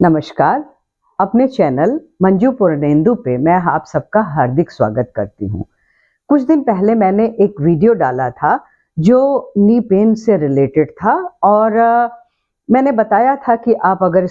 नमस्कार। अपने चैनल मंजू पूर्णेंदु पे मैं आप सबका हार्दिक स्वागत करती हूँ। कुछ दिन पहले मैंने एक वीडियो डाला था जो नी पेन से रिलेटेड था और मैंने बताया था कि आप अगर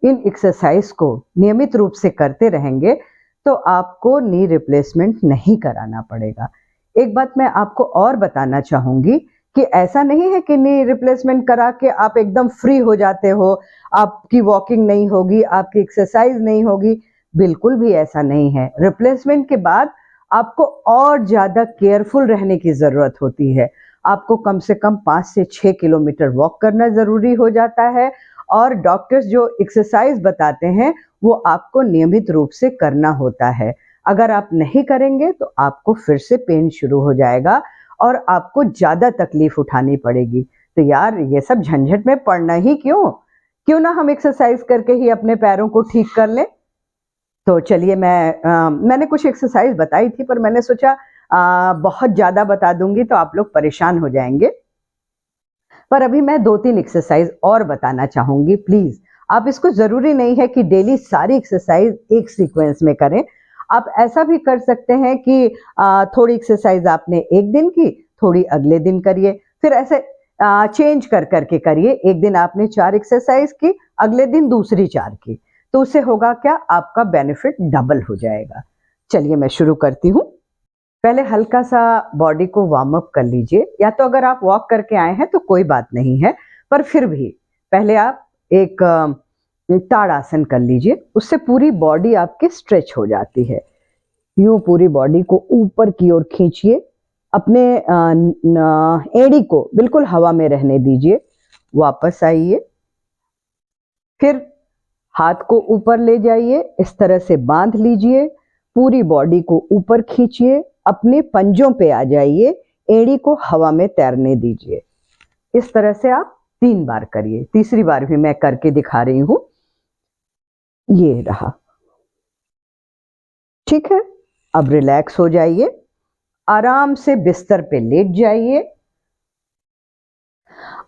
इन एक्सरसाइज को नियमित रूप से करते रहेंगे तो आपको नी रिप्लेसमेंट नहीं कराना पड़ेगा। एक बात मैं आपको और बताना चाहूँगी कि ऐसा नहीं है कि नी रिप्लेसमेंट करा के आप एकदम फ्री हो जाते हो, आपकी वॉकिंग नहीं होगी, आपकी एक्सरसाइज नहीं होगी, बिल्कुल भी ऐसा नहीं है। रिप्लेसमेंट के बाद आपको और ज़्यादा केयरफुल रहने की ज़रूरत होती है। आपको कम से कम 5 से 6 किलोमीटर वॉक करना ज़रूरी हो जाता है और डॉक्टर्स जो एक्सरसाइज बताते हैं, वो आपको नियमित रूप से करना होता है। अगर आप नहीं करेंगे तो आपको फिर से पेन शुरू हो जाएगा और आपको ज़्यादा तकलीफ उठानी पड़ेगी। तो यार ये सब झंझट में पड़ना ही क्यों? क्यों ना हम एक्सरसाइज करके ही अपने पैरों को ठीक कर लें। तो चलिए मैंने कुछ एक्सरसाइज बताई थी पर मैंने सोचा बहुत ज़्यादा बता दूँगी तो आप लोग परेशान हो जाएँगे। पर अभी मैं 2-3 एक्सरसाइज और बताना चाहूँगी प्लीज़। आप इसको ज़रूरी नहीं है कि डेली सारी एक्सरसाइज एक सीक्वेंस में करें। आप ऐसा भी कर सकते हैं कि थोड़ी एक्सरसाइज आपने एक दिन की, थोड़ी अगले दिन करिए। फिर ऐसे चेंज कर के करिए। एक दिन आपने 4 एक्सरसाइज की, अगले दिन दूसरी 4 की। तो उससे होगा क्या, आपका बेनिफिट डबल हो जाएगा। चलिए मैं शुरू करती हूँ। पहले हल्का सा बॉडी को वार्म अप कर लीजिए, या तो अगर आप वॉक करके आए हैं तो कोई बात नहीं है, पर फिर भी पहले आप एक ताड़ासन कर लीजिए। उससे पूरी बॉडी आपकी स्ट्रेच हो जाती है। यूं पूरी बॉडी को ऊपर की ओर खींचिए, अपने एड़ी को बिल्कुल हवा में रहने दीजिए। वापस आइए, फिर हाथ को ऊपर ले जाइए, इस तरह से बांध लीजिए, पूरी बॉडी को ऊपर खींचिए, अपने पंजों पे आ जाइए, एड़ी को हवा में तैरने दीजिए। इस तरह से आप 3 बार करिए। तीसरी बार भी मैं करके दिखा रही हूं। ये रहा। ठीक है, अब रिलैक्स हो जाइए, आराम से बिस्तर पे लेट जाइए।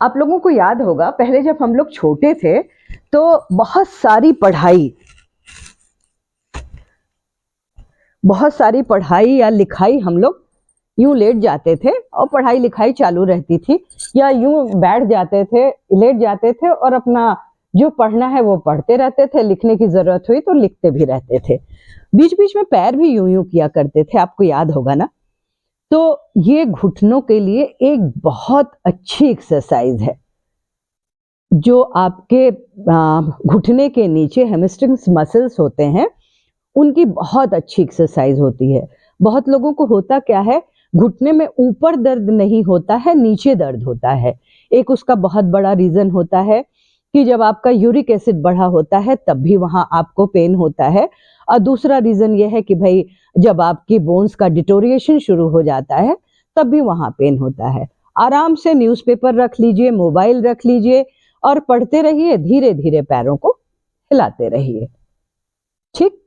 आप लोगों को याद होगा पहले जब हम लोग छोटे थे तो बहुत सारी पढ़ाई या लिखाई हम लोग यूं लेट जाते थे और पढ़ाई लिखाई चालू रहती थी, या यूं बैठ जाते थे, लेट जाते थे और अपना जो पढ़ना है वो पढ़ते रहते थे, लिखने की जरूरत हुई तो लिखते भी रहते थे। बीच बीच में पैर भी यूं यूं किया करते थे, आपको याद होगा ना। तो ये घुटनों के लिए एक बहुत अच्छी एक्सरसाइज है। जो आपके घुटने के नीचे हैमस्ट्रिंग्स मसल्स होते हैं, उनकी बहुत अच्छी एक्सरसाइज होती है। बहुत लोगों को होता क्या है, घुटने में ऊपर दर्द नहीं होता है, नीचे दर्द होता है। एक उसका बहुत बड़ा रीजन होता है कि जब आपका यूरिक एसिड बढ़ा होता है तब भी वहां आपको पेन होता है। और दूसरा रीजन यह है कि भाई जब आपकी बोन्स का डिटोरिएशन शुरू हो जाता है तब भी वहां पेन होता है। आराम से न्यूज़पेपर रख लीजिए, मोबाइल रख लीजिए और पढ़ते रहिए, धीरे धीरे पैरों को हिलाते रहिए। ठीक।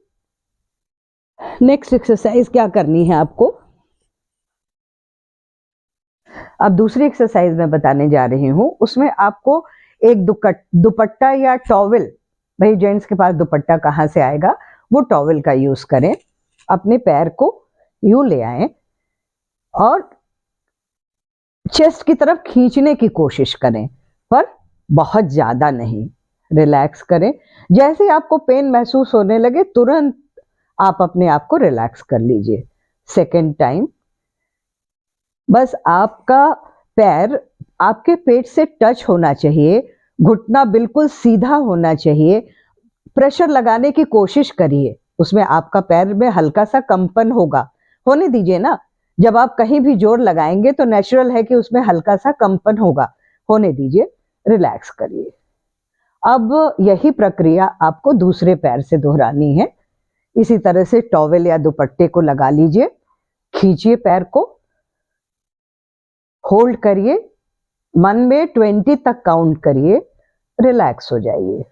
नेक्स्ट एक्सरसाइज क्या करनी है आपको, अब दूसरी एक्सरसाइज मैं बताने जा रही हूं। उसमें आपको एक दुपट्टा या टॉवल, भाई जेंट्स के पास दुपट्टा कहां से आएगा, वो टॉवल का यूज करें। अपने पैर को यूं ले आए और चेस्ट की तरफ खींचने की कोशिश करें, पर बहुत ज्यादा नहीं। रिलैक्स करें। जैसे आपको पेन महसूस होने लगे तुरंत आप अपने आप को रिलैक्स कर लीजिए। सेकेंड टाइम, बस आपका पैर आपके पेट से टच होना चाहिए, घुटना बिल्कुल सीधा होना चाहिए। प्रेशर लगाने की कोशिश करिए, उसमें आपका पैर में हल्का सा कंपन होगा, होने दीजिए ना। जब आप कहीं भी जोर लगाएंगे तो नेचुरल है कि उसमें हल्का सा कंपन होगा, होने दीजिए। रिलैक्स करिए। अब यही प्रक्रिया आपको दूसरे पैर से दोहरानी है। इसी तरह से टॉवेल या दुपट्टे को लगा लीजिए, खींचिए पैर को, होल्ड करिए, मन में 20 तक काउंट करिए, रिलैक्स हो जाइए।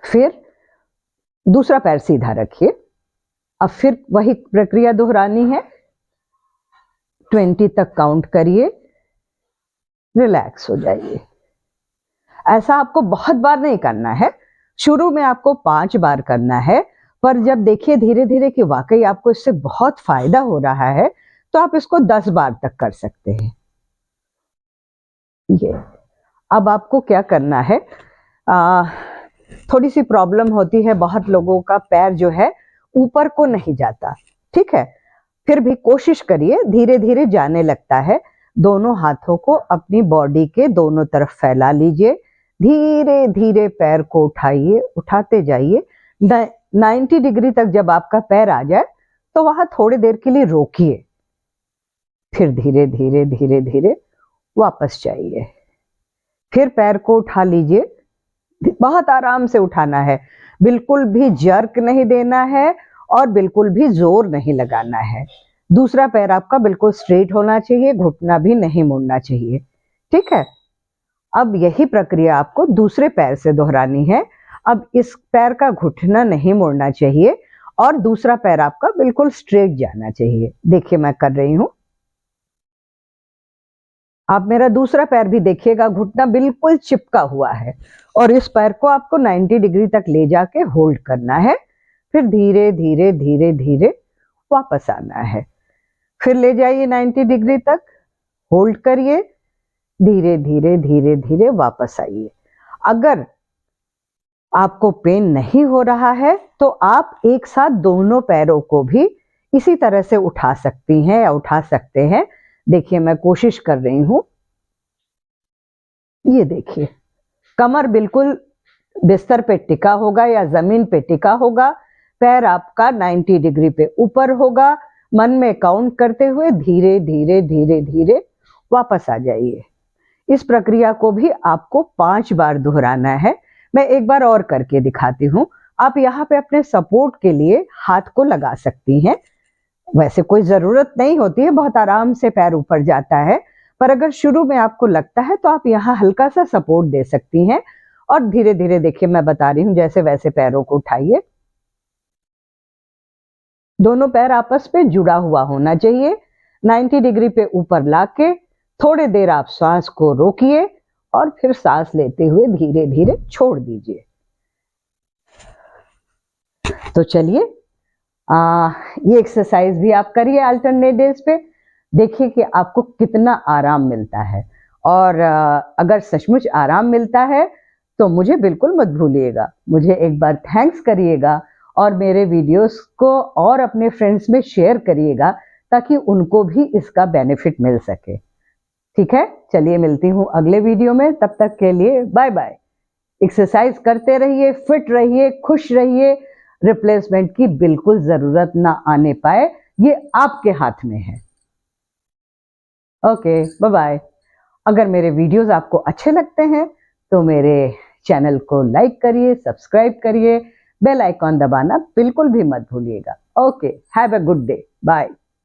फिर दूसरा पैर सीधा रखिए। अब फिर वही प्रक्रिया दोहरानी है। 20 तक काउंट करिए, रिलैक्स हो जाइए। ऐसा आपको बहुत बार नहीं करना है, शुरू में आपको 5 बार करना है, पर जब देखिए धीरे धीरे कि वाकई आपको इससे बहुत फायदा हो रहा है तो आप इसको 10 बार तक कर सकते हैं। ये अब आपको क्या करना है, थोड़ी सी प्रॉब्लम होती है, बहुत लोगों का पैर जो है ऊपर को नहीं जाता, ठीक है, फिर भी कोशिश करिए, धीरे धीरे जाने लगता है। दोनों हाथों को अपनी बॉडी के दोनों तरफ फैला लीजिए, धीरे धीरे पैर को उठाइए, उठाते जाइए। 90 डिग्री तक जब आपका पैर आ जाए तो वहां थोड़ी देर के लिए रोकिए, फिर धीरे धीरे धीरे धीरे वापस जाइए, फिर पैर को उठा लीजिए, बहुत आराम से उठाना है, बिल्कुल भी जर्क नहीं देना है और बिल्कुल भी जोर नहीं लगाना है। दूसरा पैर आपका बिल्कुल स्ट्रेट होना चाहिए, घुटना भी नहीं मुड़ना चाहिए, ठीक है। अब यही प्रक्रिया आपको दूसरे पैर से दोहरानी है। अब इस पैर का घुटना नहीं मुड़ना चाहिए और दूसरा पैर आपका बिल्कुल स्ट्रेट जाना चाहिए। देखिए मैं कर रही हूं, आप मेरा दूसरा पैर भी देखिएगा, घुटना बिल्कुल चिपका हुआ है और इस पैर को आपको 90 डिग्री तक ले जाके होल्ड करना है, फिर धीरे धीरे धीरे धीरे वापस आना है, फिर ले जाइए 90 डिग्री तक, होल्ड करिए, धीरे धीरे धीरे धीरे वापस आइए। अगर आपको पेन नहीं हो रहा है तो आप एक साथ दोनों पैरों को भी इसी तरह से उठा सकती हैं या उठा सकते हैं। देखिए मैं कोशिश कर रही हूं, ये देखिए कमर बिल्कुल बिस्तर पे टिका होगा या जमीन पे टिका होगा, पैर आपका 90 डिग्री पे ऊपर होगा। मन में काउंट करते हुए धीरे धीरे धीरे धीरे वापस आ जाइए। इस प्रक्रिया को भी आपको 5 बार दोहराना है। मैं एक बार और करके दिखाती हूँ। आप यहाँ पे अपने सपोर्ट के लिए हाथ को लगा सकती हैं, वैसे कोई जरूरत नहीं होती है, बहुत आराम से पैर ऊपर जाता है, पर अगर शुरू में आपको लगता है तो आप यहाँ हल्का सा सपोर्ट दे सकती हैं और धीरे धीरे देखिए मैं बता रही हूँ जैसे वैसे पैरों को उठाइए। दोनों पैर आपस में जुड़ा हुआ होना चाहिए। 90 डिग्री पे ऊपर लाके थोड़ी देर आप सांस को रोकिए और फिर सांस लेते हुए धीरे धीरे छोड़ दीजिए। तो चलिए ये एक्सरसाइज भी आप करिए अल्टरनेट डेज पे, देखिए कि आपको कितना आराम मिलता है। और अगर सचमुच आराम मिलता है तो मुझे बिल्कुल मत भूलिएगा, मुझे एक बार थैंक्स करिएगा और मेरे वीडियोस को और अपने फ्रेंड्स में शेयर करिएगा ताकि उनको भी इसका बेनिफिट मिल सके, ठीक है। चलिए मिलती हूँ अगले वीडियो में, तब तक के लिए बाय बाय। एक्सरसाइज करते रहिए, फिट रहिए, खुश रहिए, रिप्लेसमेंट की बिल्कुल जरूरत ना आने पाए, ये आपके हाथ में है। Okay bye bye. अगर मेरे वीडियोस आपको अच्छे लगते हैं तो मेरे चैनल को लाइक करिए, सब्सक्राइब करिए, बेल आइकॉन दबाना बिल्कुल भी मत भूलिएगा। Okay, have a good day, bye.